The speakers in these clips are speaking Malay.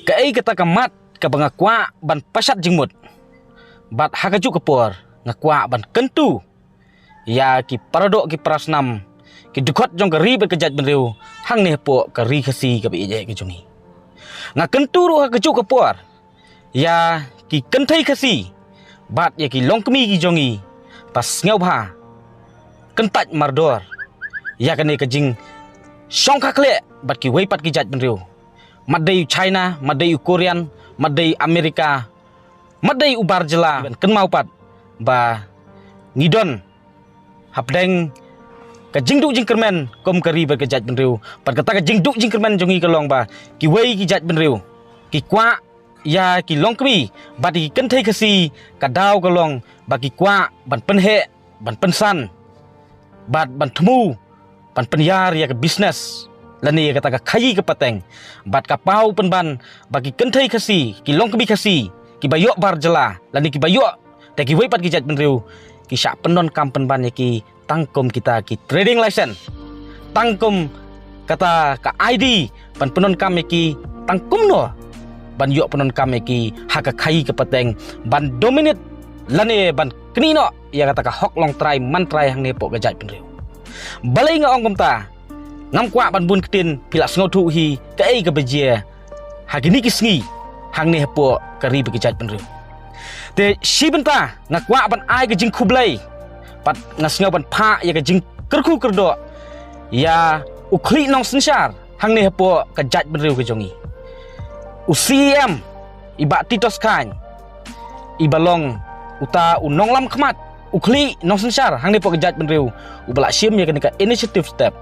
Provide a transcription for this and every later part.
Kai kata kamat ka bangakwa ban pasat jingmut. Bat hakaju kepor ngakwa ban kentu. Ya ki paradok ki prasnam ki dukot jong kari berkejat benriu hang ne po kari kasi ka bi je ke jungi. Nga kentu ru hakaju kepor. Ya ki kentai kasi. Bat ya ki longkemi ki jongi. Pas ngau bha. Kentat mardor. Ya kane ka jing Syong kakle bat ki weipat ki jat benriu. Madai China, madai Korean, madai Amerika, madai ubar jela ken mau pat ba ngidon hapdeng ka jingdu jingkermen kom kari berkejat benriu. Pat kata ka jingdu jingkermen jongi kalong ba ki wei ki jat benriu. Ki kwa ya ki longkemi bat ki kenthai kasi ka daw kalong ba ki kwa ban penhe ban pensan bat ban thmu pan penyar ya ke bisnes lani ya kata ka khayi ke pateng bat ka pau penban bagi kenthai kasi ki long kebi kasi ki bayok bar jela lani ki bayok te ki weipat ki jat benriu ki syak penon kam penban ya ki tangkum kita ki trading license tangkum kata ka ID pan penon kam ya ki tangkum no ban yok penon kam ya ki hak ka khayi ke pateng ban dominate lani ban keni no ya kata ka hok long try man try hang ne pok ka jat benriu. Balai nga ong kumta ngam kwa ban bun ketin pilak sngau thu hi ka ei ka bejia hagini kisngi hang ne po kari bekejat benriu te si benta nga kwa ban ai ka jing khublai pat nga sngau ban pha ya ka jing kerku kerdo ya ukhli nong sensar hang ne po ka jat benriu ka jongi UCM iba titos kan ibalong uta unong lam khmat ukli nong sensar hang ne po kejat benriu ubala sim ya kenika initiative step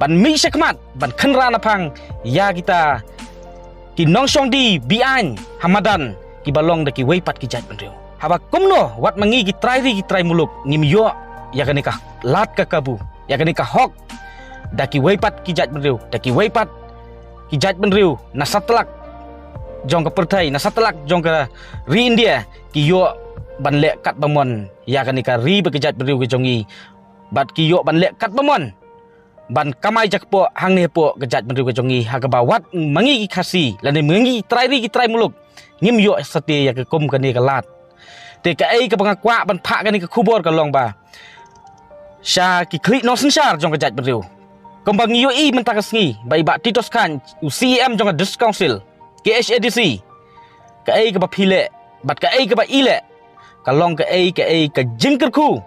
ban mi sekmat ban khenra na phang ya kita ki nong song di bian hamadan ki balong de ki weipat ki jat benriu haba kumno wat mangi ki try muluk ngim yo ya kenika lat ka kabu ya kenika hok da ki weipat ki jat benriu da ki weipat ki jat benriu na satlak jong ka perthai na satlak jong ka ri India ki yo ban lek kat bamon ya kanika ri bekejat benriu ke jongi bat ki yo ban lek kat bamon ban kamai jak po hang ne po kejat benriu ke jongi ha ka bawat mangi ki khasi lane mangi try muluk ngim yo sate ya ke kum kani ka lat te ka ei ka bangakwa ban pha kani ka khubor ka long ba sha ki klik no sensar jong kejat benriu kom bang yo i mentak sngi bai ba titos kan UCM jong dis council KHADC ka ei ka ba phile bat ka ei ka ba ile kalong ke ei ka jingker ku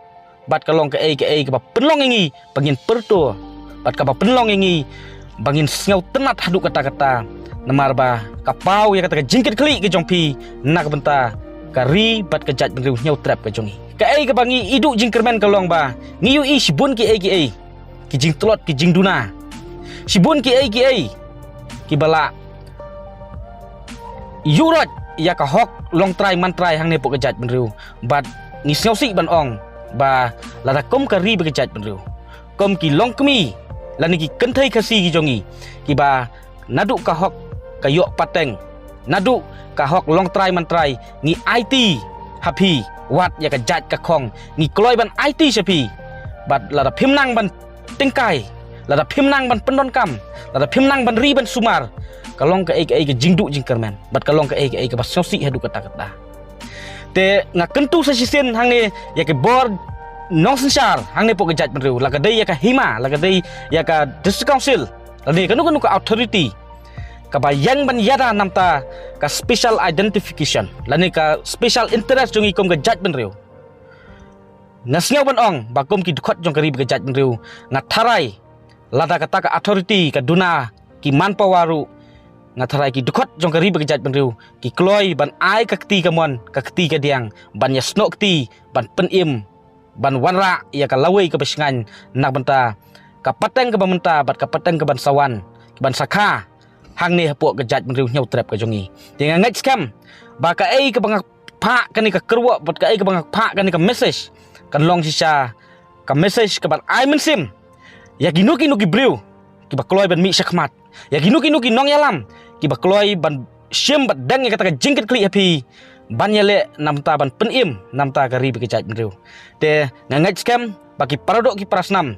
bat kalong ke ei ka ba penlong ingi bangin perto bat ka ba penlong ingi bangin sngau tenat hadu kata-kata namar ba kapau ya kata ka jingker kli ke jongpi nak benta kari bat ka jat benriu nyau trap ke jongi ke ei ka bangi iduk jingkermen kalong ba ngiu i sibun ki ei ki jing tlot ki jing duna sibun ki ei ki bala yurat ya ka hok long try man try hang ne po kejat benriu bat ni snau si ban ong ba lada kom kari bekejat benriu kom ki long kemi lani ki kenthai khasi ki jongi ki ba nadu ka hok ka yok pateng nadu ka hok long try man try ni IT happy wat ya ka jat ka khong ni kloi ban IT sapi bat lada phimnang ban tingkai lada phimnang ban pendon kam lada phimnang ban ri ban sumar kalong ke ei ke jingdu jingkermen bat kalong ke ei ke basosi hadu kata-kata te nga kentu sa sisen hang ne ya ke board nong sensar hang ne po kejat benriu la kadai ya ka hima la kadai ya ka district council la ne kanu ka authority ka bayang ban yada namta ka special identification la ne ka special interest jong ikom kejat benriu ngasngau ban ong bakom ki dukot jong kari kejat benriu nga tharai lada kata ka authority ka duna ki manpowaru ngatharai ki dukot jong kari bekejat benriu ki kloi ban ai ka kti kamon ka kti ka diang ban ya snok kti ban penim ban wanra ya ka lawei ka besngan nak benta ka pateng ka bamenta bat ka pateng ka ban sawan ki ban sakha hang ne po kejat benriu nyau trap ka jongi dengan ngaj scam ba ka ei ka bangak pha kani ka kerwo bat ka ei ka bangak pha kani ka message kan long sisa ka message ka ban ai mensim ya ginuki briu ki ba kloi ban mi sakmat ya ginuki nong yalam ki ba kloi ban sim bat dang ya kata ka jingket kli api ban yale namta ban penim namta kari bekejat benriu te ngangaj scam bagi paradok ki prasnam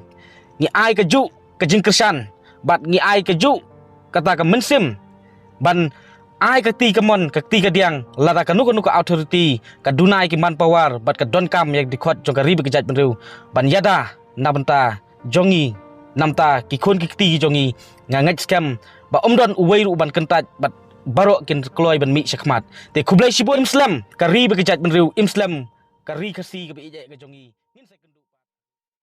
ni ai ka ju ka jingkersan bat ni ai ka ju kata ka mensim ban ai ka ti ka mon ka ti ka diang lara ka nu ka authority ka dunai ki manpower bat ka don kam yak dikhot jong ka ribe ka jat benriu ban yada nabanta jongi namta ki khon ki ti jongi ngangaj scam ba omdon uwei ru ban kentat bat barok kin kloy ban mi syakmat te kublai sibon Islam ka ribe ka jat benriu Islam ka ri ka si ka be ka jongi